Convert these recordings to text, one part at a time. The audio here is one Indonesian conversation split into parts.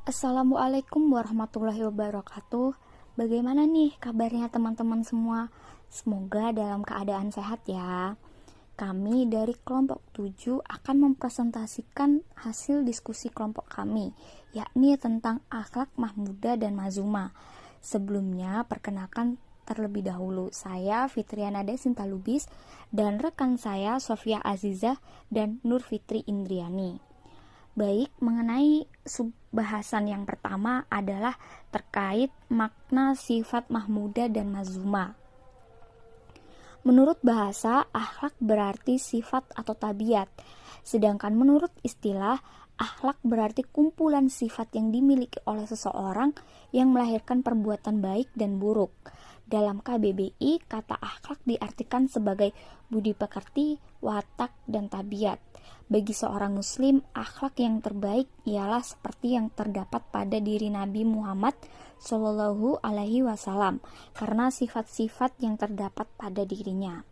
Assalamualaikum warahmatullahi wabarakatuh. Bagaimana nih kabarnya teman-teman semua? Semoga dalam keadaan sehat ya. Kami dari kelompok 7 akan mempresentasikan hasil diskusi kelompok kami, yakni tentang akhlak mahmudah dan mazuma. Sebelumnya, perkenalkan terlebih dahulu, saya Fitriana Desinta Lubis dan rekan saya Sofia Azizah dan Nur Fitri Indriani. Baik, mengenai subbahasan yang pertama adalah terkait makna sifat mahmudah dan mazmumah. Menurut bahasa, akhlak berarti sifat atau tabiat, sedangkan menurut istilah, akhlak berarti kumpulan sifat yang dimiliki oleh seseorang yang melahirkan perbuatan baik dan buruk. Dalam KBBI, kata akhlak diartikan sebagai budi pekerti, watak, dan tabiat. Bagi seorang muslim, akhlak yang terbaik ialah seperti yang terdapat pada diri Nabi Muhammad Shallallahu Alaihi Wasallam, karena sifat-sifat yang terdapat pada dirinya.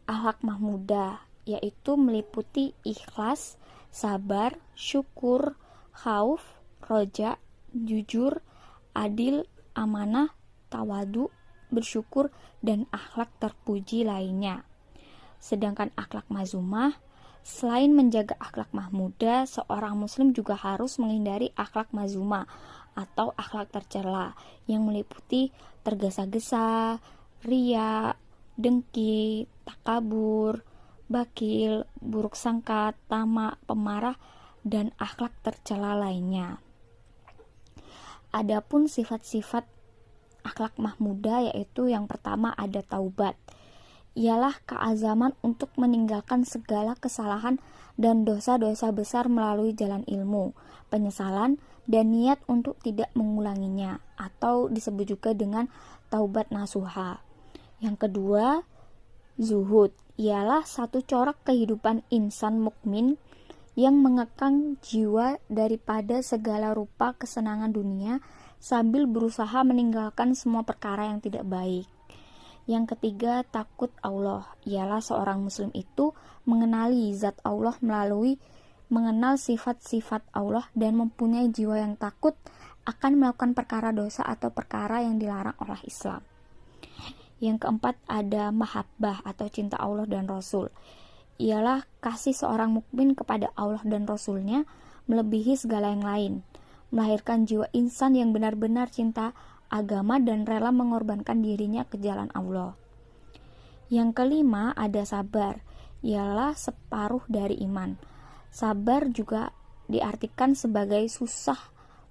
Akhlak mahmudah yaitu meliputi ikhlas, sabar, syukur, khauf, roja, jujur, adil, amanah, tawadu, bersyukur, dan akhlak terpuji lainnya. Sedangkan akhlak mazmumah, selain menjaga akhlak mahmudah, seorang muslim juga harus menghindari akhlak mazmumah atau akhlak tercela yang meliputi tergesa-gesa, riya, dengki, takabur, bakil, buruk sangka, tamak, pemarah, dan akhlak tercela lainnya. Adapun sifat-sifat akhlak mahmudah yaitu yang pertama ada taubat. Ialah keazaman untuk meninggalkan segala kesalahan dan dosa-dosa besar melalui jalan ilmu, penyesalan, dan niat untuk tidak mengulanginya, atau disebut juga dengan taubat nasuha. Yang kedua, zuhud, ialah satu corak kehidupan insan mukmin yang mengekang jiwa daripada segala rupa kesenangan dunia sambil berusaha meninggalkan semua perkara yang tidak baik. Yang ketiga, takut Allah, ialah seorang muslim itu mengenali zat Allah melalui mengenal sifat-sifat Allah dan mempunyai jiwa yang takut akan melakukan perkara dosa atau perkara yang dilarang oleh Islam. Yang keempat, ada mahabbah atau cinta Allah dan Rasul, ialah kasih seorang mukmin kepada Allah dan Rasulnya melebihi segala yang lain, melahirkan jiwa insan yang benar-benar cinta agama dan rela mengorbankan dirinya ke jalan Allah. Yang kelima ada sabar, ialah separuh dari iman. Sabar juga diartikan sebagai susah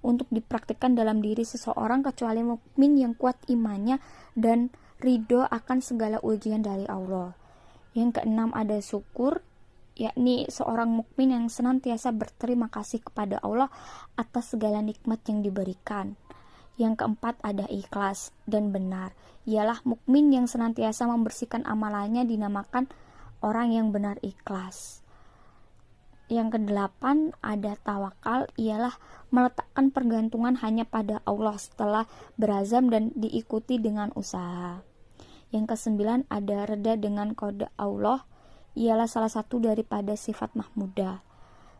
untuk dipraktikkan dalam diri seseorang kecuali mukmin yang kuat imannya dan ridho akan segala ujian dari Allah. Yang keenam ada syukur, yakni seorang mukmin yang senantiasa berterima kasih kepada Allah atas segala nikmat yang diberikan. Yang keempat ada ikhlas dan benar, ialah mukmin yang senantiasa membersihkan amalannya dinamakan orang yang benar ikhlas. Yang kedelapan ada tawakal, ialah meletakkan pergantungan hanya pada Allah setelah berazam dan diikuti dengan usaha. Yang kesembilan ada reda dengan qada Allah, ialah salah satu daripada sifat mahmudah.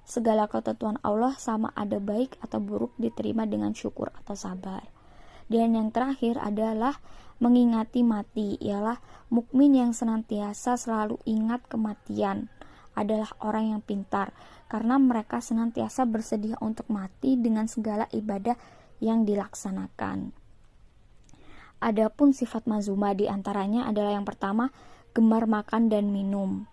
Segala ketentuan Allah sama ada baik atau buruk diterima dengan syukur atau sabar. Dan yang terakhir adalah mengingati mati, ialah mukmin yang senantiasa selalu ingat kematian adalah orang yang pintar, karena mereka senantiasa bersedia untuk mati dengan segala ibadah yang dilaksanakan. Adapun sifat mazmumah diantaranya adalah yang pertama, gemar makan dan minum.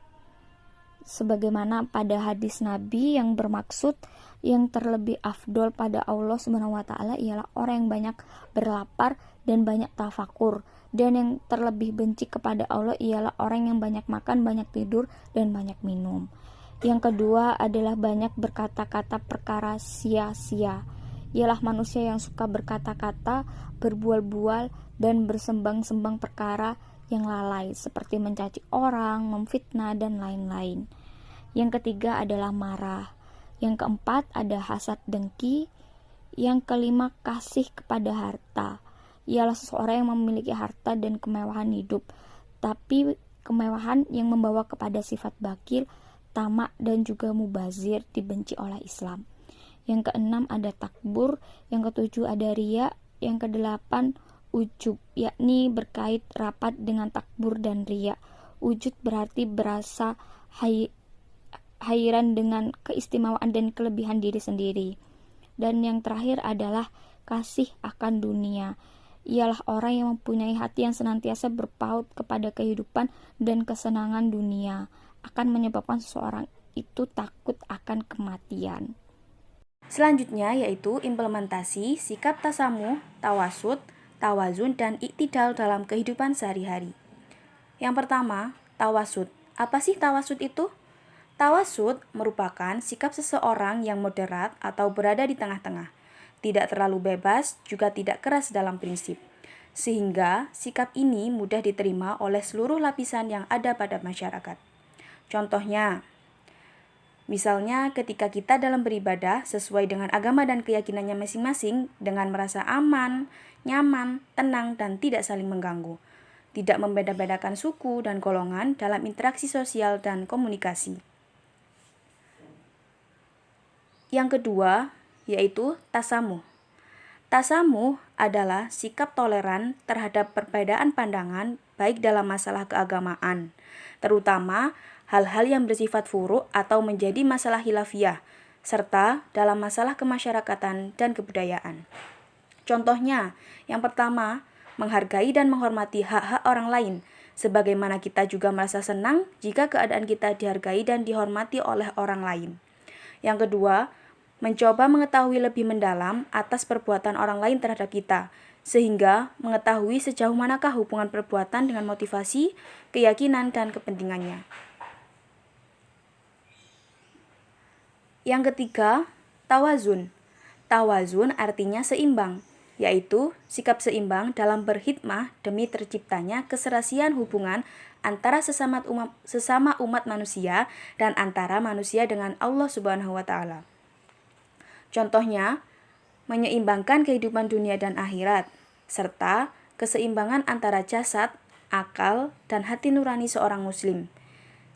Sebagaimana pada hadis Nabi yang bermaksud yang terlebih afdol pada Allah Subhanahu wa taala ialah orang yang banyak berlapar dan banyak tafakur, dan yang terlebih benci kepada Allah ialah orang yang banyak makan, banyak tidur, dan banyak minum. Yang kedua adalah banyak berkata-kata perkara sia-sia, ialah manusia yang suka berkata-kata, berbual-bual, dan bersembang-sembang perkara yang lalai seperti mencaci orang, memfitnah, dan lain-lain. Yang ketiga adalah marah. Yang keempat ada hasad dengki. Yang kelima kasih kepada harta, ialah seseorang yang memiliki harta dan kemewahan hidup, tapi kemewahan yang membawa kepada sifat bakil, tamak, dan juga mubazir dibenci oleh Islam. yang keenam ada takbur, yang ketujuh ada riya, yang kedelapan ujub, yakni berkait rapat dengan takbur dan riya. Ujub berarti berasa hairan dengan keistimewaan dan kelebihan diri sendiri. Dan yang terakhir adalah kasih akan dunia. Ialah orang yang mempunyai hati yang senantiasa berpaut kepada kehidupan dan kesenangan dunia, akan menyebabkan seseorang itu takut akan kematian. Selanjutnya yaitu implementasi sikap tasamuh, tawasud, tawazun, dan iktidal dalam kehidupan sehari-hari. Yang pertama, tawasud. Apa sih tawasud itu? Tawasud merupakan sikap seseorang yang moderat atau berada di tengah-tengah. Tidak terlalu bebas, juga tidak keras dalam prinsip. Sehingga sikap ini mudah diterima oleh seluruh lapisan yang ada pada masyarakat. Contohnya, misalnya ketika kita dalam beribadah sesuai dengan agama dan keyakinannya masing-masing dengan merasa aman, nyaman, tenang, dan tidak saling mengganggu. Tidak membeda-bedakan suku dan golongan dalam interaksi sosial dan komunikasi. Yang kedua, yaitu tasamuh. Tasamuh adalah sikap toleran terhadap perbedaan pandangan baik dalam masalah keagamaan, terutama hal-hal yang bersifat furu' atau menjadi masalah khilafiyah, serta dalam masalah kemasyarakatan dan kebudayaan. Contohnya, yang pertama, menghargai dan menghormati hak-hak orang lain, sebagaimana kita juga merasa senang jika keadaan kita dihargai dan dihormati oleh orang lain. Yang kedua, mencoba mengetahui lebih mendalam atas perbuatan orang lain terhadap kita, sehingga mengetahui sejauh manakah hubungan perbuatan dengan motivasi, keyakinan, dan kepentingannya. Yang ketiga, tawazun. Tawazun artinya seimbang, yaitu sikap seimbang dalam berkhidmah demi terciptanya keserasian hubungan antara sesama umat manusia dan antara manusia dengan Allah Subhanahu wa Ta'ala. Contohnya, menyeimbangkan kehidupan dunia dan akhirat, serta keseimbangan antara jasad, akal, dan hati nurani seorang muslim.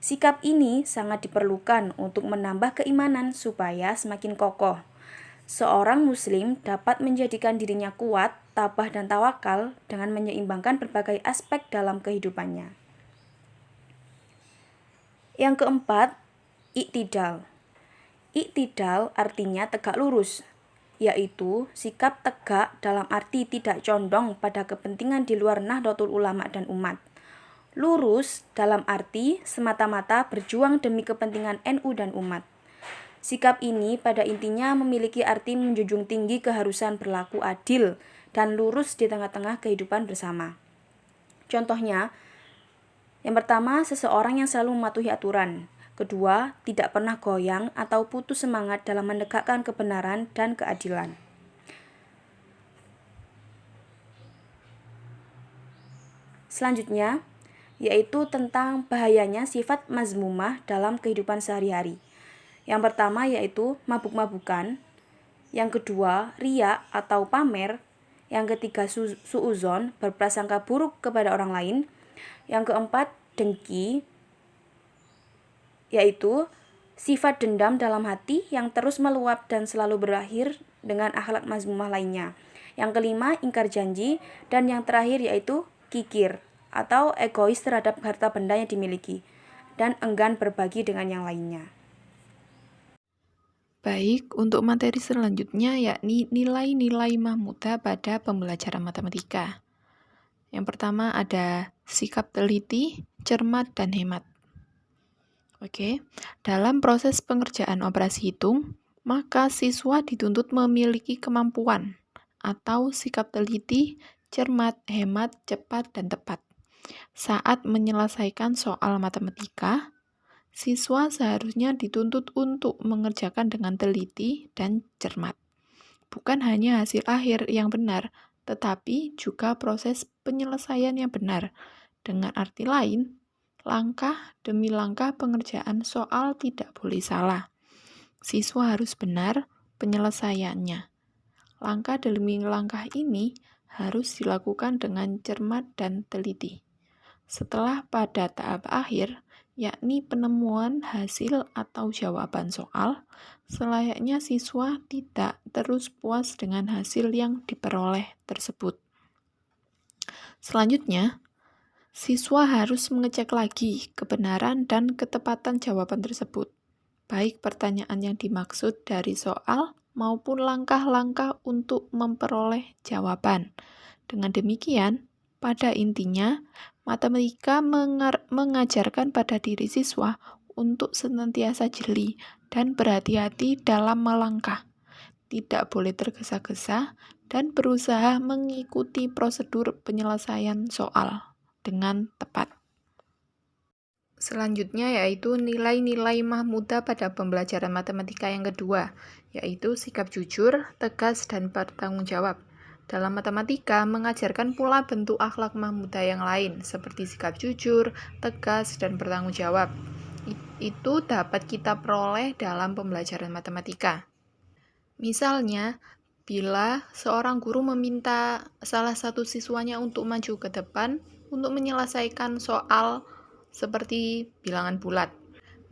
Sikap ini sangat diperlukan untuk menambah keimanan supaya semakin kokoh. Seorang muslim dapat menjadikan dirinya kuat, tabah, dan tawakal dengan menyeimbangkan berbagai aspek dalam kehidupannya. Yang keempat, iktidal. Iktidal artinya tegak lurus, yaitu sikap tegak dalam arti tidak condong pada kepentingan di luar Nahdlatul Ulama dan umat. Lurus dalam arti semata-mata berjuang demi kepentingan NU dan umat. Sikap ini pada intinya memiliki arti menjunjung tinggi keharusan berlaku adil dan lurus di tengah-tengah kehidupan bersama. Contohnya, yang pertama, seseorang yang selalu mematuhi aturan. Kedua, tidak pernah goyang atau putus semangat dalam menegakkan kebenaran dan keadilan. Selanjutnya, yaitu tentang bahayanya sifat mazmumah dalam kehidupan sehari-hari. Yang pertama yaitu mabuk-mabukan, yang kedua riya atau pamer, yang ketiga suuzon, berprasangka buruk kepada orang lain, yang keempat dengki, yaitu sifat dendam dalam hati yang terus meluap dan selalu berakhir dengan akhlak mazmumah lainnya. Yang kelima ingkar janji, dan yang terakhir yaitu kikir atau egois terhadap harta benda yang dimiliki dan enggan berbagi dengan yang lainnya. Baik, untuk materi selanjutnya yakni nilai-nilai mahmudah pada pembelajaran matematika. Yang pertama ada sikap teliti, cermat, dan hemat. Oke, dalam proses pengerjaan operasi hitung, maka siswa dituntut memiliki kemampuan atau sikap teliti, cermat, hemat, cepat, dan tepat. Saat menyelesaikan soal matematika, siswa seharusnya dituntut untuk mengerjakan dengan teliti dan cermat. Bukan hanya hasil akhir yang benar, tetapi juga proses penyelesaian yang benar. Dengan arti lain, langkah demi langkah pengerjaan soal tidak boleh salah. Siswa harus benar penyelesaiannya. Langkah demi langkah ini harus dilakukan dengan cermat dan teliti. Setelah pada tahap akhir, yakni penemuan hasil atau jawaban soal, Selayaknya siswa tidak terus puas dengan hasil yang diperoleh tersebut. Selanjutnya, siswa harus mengecek lagi kebenaran dan ketepatan jawaban tersebut, baik pertanyaan yang dimaksud dari soal maupun langkah-langkah untuk memperoleh jawaban. Dengan demikian, pada intinya, matematika mengajarkan pada diri siswa untuk senantiasa jeli dan berhati-hati dalam melangkah, tidak boleh tergesa-gesa, dan berusaha mengikuti prosedur penyelesaian soal dengan tepat. Selanjutnya yaitu nilai-nilai mahmudah pada pembelajaran matematika yang kedua, yaitu sikap jujur, tegas, dan bertanggung jawab. Dalam matematika, mengajarkan pula bentuk akhlak mahmudah yang lain, seperti sikap jujur, tegas, dan bertanggung jawab. Itu dapat kita peroleh dalam pembelajaran matematika. Misalnya, bila seorang guru meminta salah satu siswanya untuk maju ke depan untuk menyelesaikan soal seperti bilangan bulat,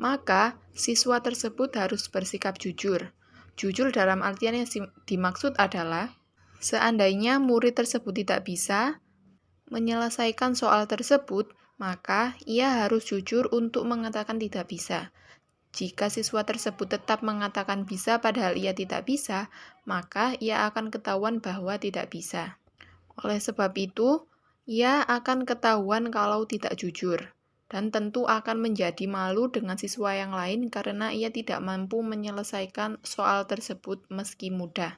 maka siswa tersebut harus bersikap jujur. Jujur dalam artian yang dimaksud adalah seandainya murid tersebut tidak bisa menyelesaikan soal tersebut, maka ia harus jujur untuk mengatakan tidak bisa. Jika siswa tersebut tetap mengatakan bisa padahal ia tidak bisa, maka ia akan ketahuan bahwa tidak bisa. Oleh sebab itu, ia akan ketahuan kalau tidak jujur, dan tentu akan menjadi malu dengan siswa yang lain karena ia tidak mampu menyelesaikan soal tersebut meski mudah.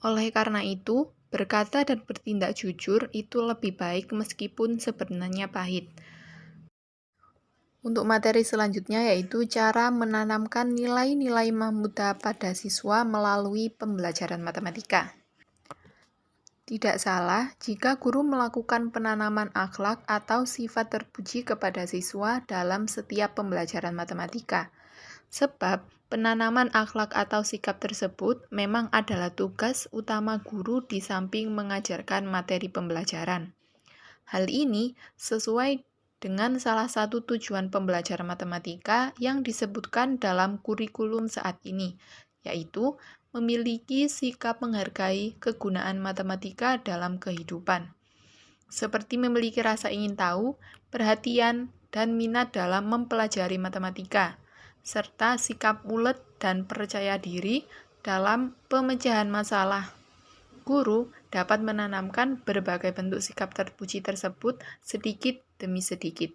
Oleh karena itu, berkata dan bertindak jujur itu lebih baik meskipun sebenarnya pahit. Untuk materi selanjutnya yaitu cara menanamkan nilai-nilai mahmudah pada siswa melalui pembelajaran matematika. Tidak salah jika guru melakukan penanaman akhlak atau sifat terpuji kepada siswa dalam setiap pembelajaran matematika. Sebab penanaman akhlak atau sikap tersebut memang adalah tugas utama guru di samping mengajarkan materi pembelajaran. Hal ini sesuai dengan salah satu tujuan pembelajaran matematika yang disebutkan dalam kurikulum saat ini, yaitu memiliki sikap menghargai kegunaan matematika dalam kehidupan, seperti memiliki rasa ingin tahu, perhatian, dan minat dalam mempelajari matematika, serta sikap ulet dan percaya diri dalam pemecahan masalah. Guru dapat menanamkan berbagai bentuk sikap terpuji tersebut sedikit demi sedikit.